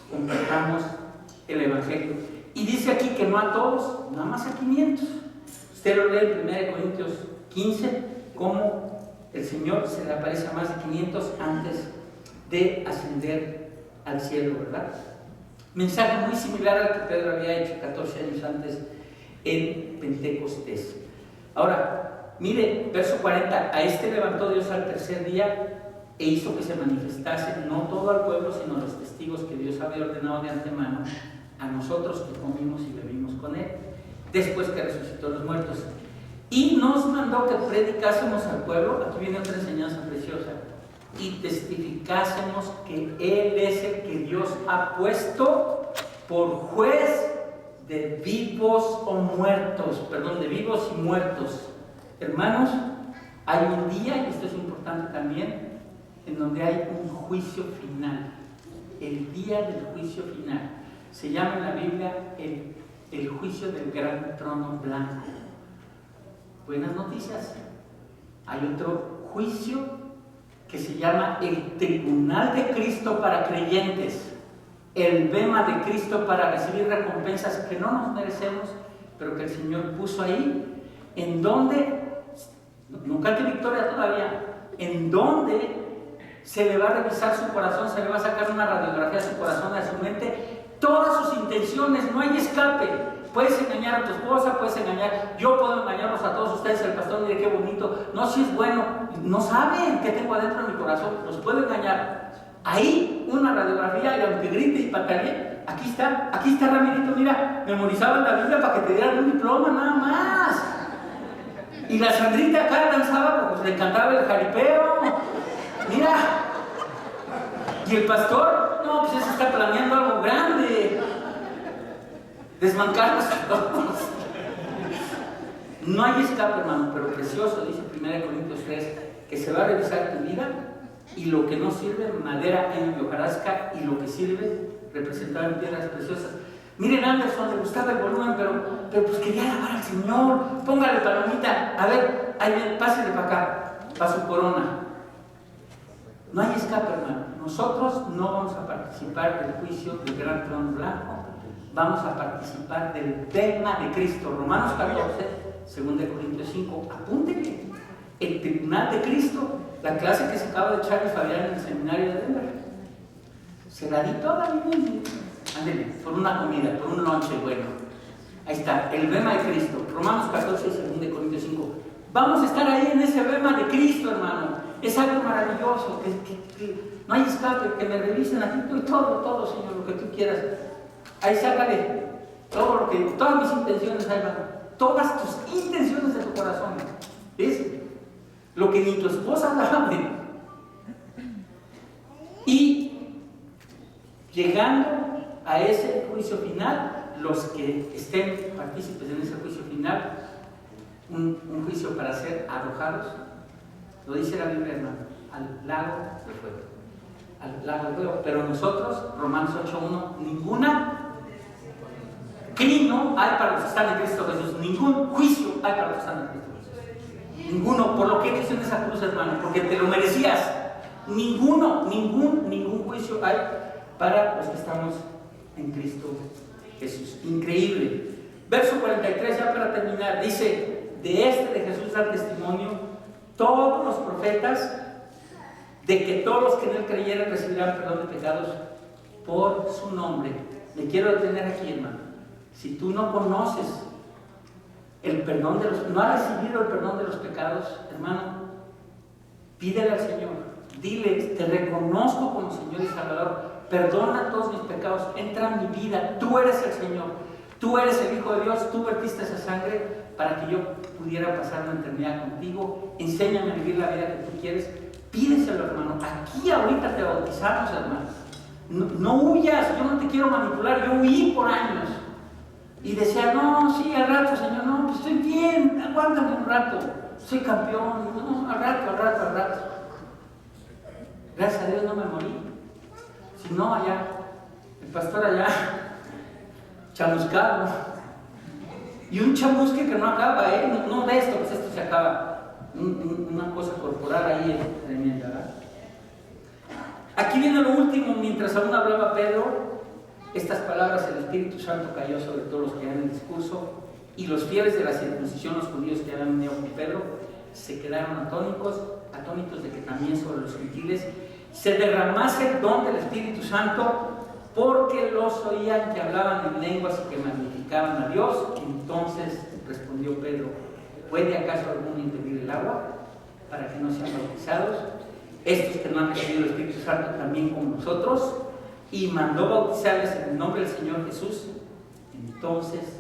compartamos el Evangelio. Y dice aquí que no a todos, nada más a 500. Usted lo lee en 1 Corintios 15, cómo el Señor se le aparece a más de 500 antes de ascender al cielo, ¿verdad? Mensaje muy similar al que Pedro había hecho 14 años antes en Pentecostés. Ahora, mire, verso 40, a este levantó Dios al tercer día e hizo que se manifestase no todo al pueblo, sino a los testigos que Dios había ordenado de antemano, a nosotros que comimos y bebimos con él, después que resucitó los muertos. Y nos mandó que predicásemos al pueblo, aquí viene otra enseñanza preciosa, y testificásemos que Él es el que Dios ha puesto por juez de vivos o muertos, de vivos y muertos. Hermanos, hay un día, y esto es importante también, en donde hay un juicio final, el día del juicio final. Se llama en la Biblia el juicio del gran trono blanco. Buenas noticias. Hay otro juicio que se llama el tribunal de Cristo para creyentes, el bema de Cristo para recibir recompensas que no nos merecemos, pero que el Señor puso ahí, en donde, nunca hay victoria todavía, en donde se le va a revisar su corazón, se le va a sacar una radiografía a su corazón, a su mente, todas sus intenciones, no hay escape. Puedes engañar a tu esposa, puedes engañar, yo puedo engañarlos a todos ustedes, el pastor mire qué bonito, no, si es bueno, no saben qué tengo adentro de mi corazón, los puedo engañar. Ahí una radiografía, y aunque grite y patalee, aquí está Ramirito, mira, memorizaban la Biblia para que te dieran un diploma nada más. Y la Sandrita acá danzaba porque le encantaba el jaripeo, mira. Y el pastor, no, pues ese está planeando algo grande. Desmancarlos a todos. No hay escape, hermano, pero precioso, dice 1 Corintios 3, que se va a revisar tu vida y lo que no sirve, madera en hojarasca, y lo que sirve, representado en piedras preciosas. Miren, Anderson, le gustaba el volumen, pero pues quería alabar al Señor. Póngale palomita, a ver, ahí, pásale para acá, para su corona. No hay escape, hermano. Nosotros no vamos a participar del juicio del gran trono blanco. Vamos a participar del bema de Cristo. Romanos 14, 2 Corintios 5. Apúntenle. El tribunal de Cristo, la clase que se acaba de echar Fabián en el seminario de Denver. Se la di toda, ándele, por una comida, por un lonche bueno. Ahí está, el bema de Cristo. Romanos 14, 2 Corintios 5. Vamos a estar ahí en ese bema de Cristo, hermano. Es algo maravilloso, que no hay escape, que me revisen aquí todo, Señor, lo que tú quieras. Ahí sácale todas mis intenciones, hermano, todas tus intenciones de tu corazón. ¿Ves? Lo que ni tu esposa sabe. Y llegando a ese juicio final, los que estén partícipes en ese juicio final, un juicio para ser arrojados, lo dice la Biblia, hermano, al lago de fuego. Al lago de fuego. Pero nosotros, Romanos 8:1, ninguna crino hay para los que están en Cristo Jesús, ningún juicio hay para los que están en Cristo Jesús. Ninguno, por lo que hizo en esa cruz, hermano, porque te lo merecías. Ningún juicio hay para los que estamos en Cristo Jesús. Increíble. Verso 43, ya para terminar, dice: de Jesús da testimonio todos los profetas, de que todos los que en él creyeran recibirán perdón de pecados por su nombre. Me quiero detener aquí, hermano. Si tú no conoces el perdón no has recibido el perdón de los pecados, hermano, pídele al Señor, dile: te reconozco como Señor y Salvador, perdona todos mis pecados, entra en mi vida, tú eres el Señor, tú eres el Hijo de Dios, tú vertiste esa sangre para que yo pudiera pasar una eternidad contigo, enséñame a vivir la vida que tú quieres. Pídeselo, hermano. Aquí ahorita te bautizamos, hermano. No huyas, yo no te quiero manipular. Yo huí por años y decía: no, sí, al rato, Señor, no, pues estoy bien, aguántame un rato, soy campeón, no, al rato. Gracias a Dios no me morí. Si no, allá, el pastor allá, chamuscado, y un chamusque que no acaba, no de esto, pues esto se acaba. Una cosa corporal ahí tremenda, ¿verdad? Aquí viene lo último. Mientras aún hablaba Pedro estas palabras, el Espíritu Santo cayó sobre todos los que eran en el discurso, y los fieles de la circuncisión, los judíos que habían venido con Pedro, se quedaron atónitos de que también sobre los gentiles se derramase el don del Espíritu Santo, porque los oían que hablaban en lenguas y que magnificaban a Dios. Entonces respondió Pedro: ¿puede acaso alguno impedir el agua para que no sean bautizados estos que no han recibido el Espíritu Santo también como nosotros? Y mandó bautizarles en el nombre del Señor Jesús. Entonces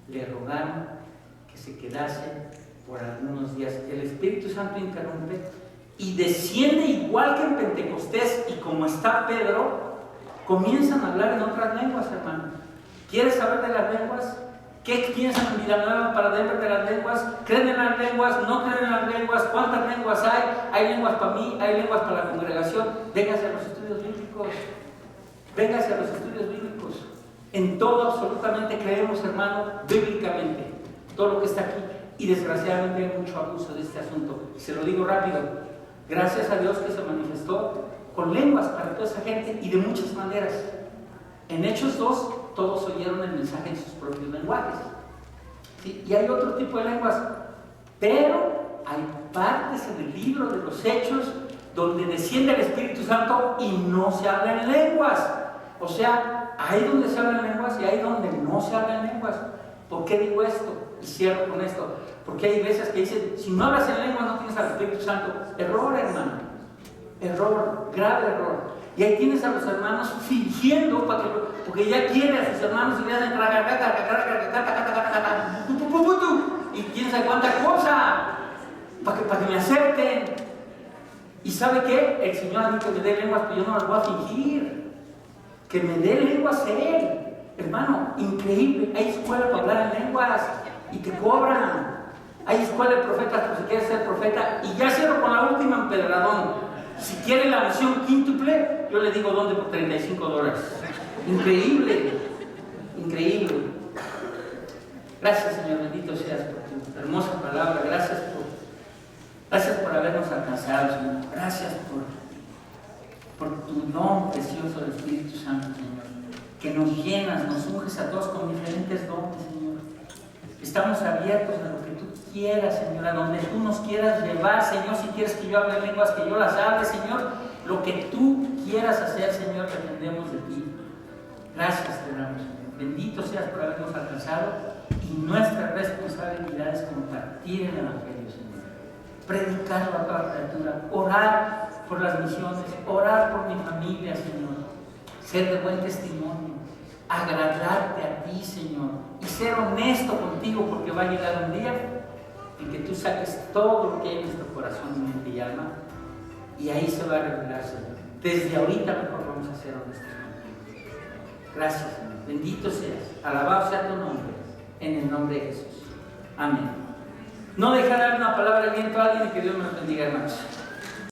le rogaron que se quedase por algunos días. El Espíritu Santo interrumpe y desciende igual que en Pentecostés, y como está Pedro, comienzan a hablar en otras lenguas, hermano. ¿Quieres saber de las lenguas? ¿Qué piensan en Villanueva para Denver de las lenguas? ¿Creen en las lenguas? ¿No creen en las lenguas? ¿Cuántas lenguas hay? ¿Hay lenguas para mí? ¿Hay lenguas para la congregación? Véngase a los estudios bíblicos. Véngase a los estudios bíblicos. En todo absolutamente creemos, hermano, bíblicamente, todo lo que está aquí. Y desgraciadamente hay mucho abuso de este asunto. Se lo digo rápido. Gracias a Dios que se manifestó con lenguas para toda esa gente y de muchas maneras. En Hechos 2, todos oyeron el mensaje en sus propios lenguajes. ¿Sí? Y hay otro tipo de lenguas, pero hay partes en el libro de los Hechos donde desciende el Espíritu Santo y no se habla en lenguas. O sea, hay donde se habla en lenguas y hay donde no se habla en lenguas. ¿Por qué digo esto? Y cierro con esto. Porque hay iglesias que dicen, si no hablas en lenguas no tienes al Espíritu Santo. Error, hermano. Error, grave error. Y ahí tienes a los hermanos fingiendo, porque ya quiere a sus hermanos y le hacen y quién sabe cuánta cosa, para que me acepten. ¿Y sabe qué? El Señor a mí que me dé lenguas, pero yo no las voy a fingir. Que me dé lenguas Él. Hermano, increíble. Hay escuela para hablar en lenguas y te cobran. Hay escuela de profetas por si quieres ser profeta. Y ya cierro con la última empedradón. Si quiere la visión quíntuple, yo le digo dónde por $35. Increíble, increíble. Gracias, Señor, bendito seas por tu hermosa palabra. Gracias por habernos alcanzado, Señor. Gracias por tu don precioso del Espíritu Santo, Señor. Que nos llenas, nos unges a todos con diferentes dones, Señor. Estamos abiertos a lo que tú quieras, Señor, a donde tú nos quieras llevar, Señor. Si quieres que yo hable lenguas, que yo las hable, Señor. Lo que tú quieras hacer, Señor, dependemos de ti. Gracias te damos, Señor. Bendito seas por habernos alcanzado. Y nuestra responsabilidad es compartir el Evangelio, Señor. Predicarlo a toda criatura. Orar por las misiones. Orar por mi familia, Señor. Ser de buen testimonio. Agradarte a ti, Señor. Y ser honesto contigo, porque va a llegar un día en que tú saques todo lo que hay en nuestro corazón, mente y alma, y ahí se va a revelar, Señor. Desde ahorita mejor vamos a ser honestos contigo. Gracias, Señor. Bendito seas. Alabado sea tu nombre, en el nombre de Jesús. Amén. No dejar dar una palabra de aliento a alguien y que Dios me lo bendiga, hermanos.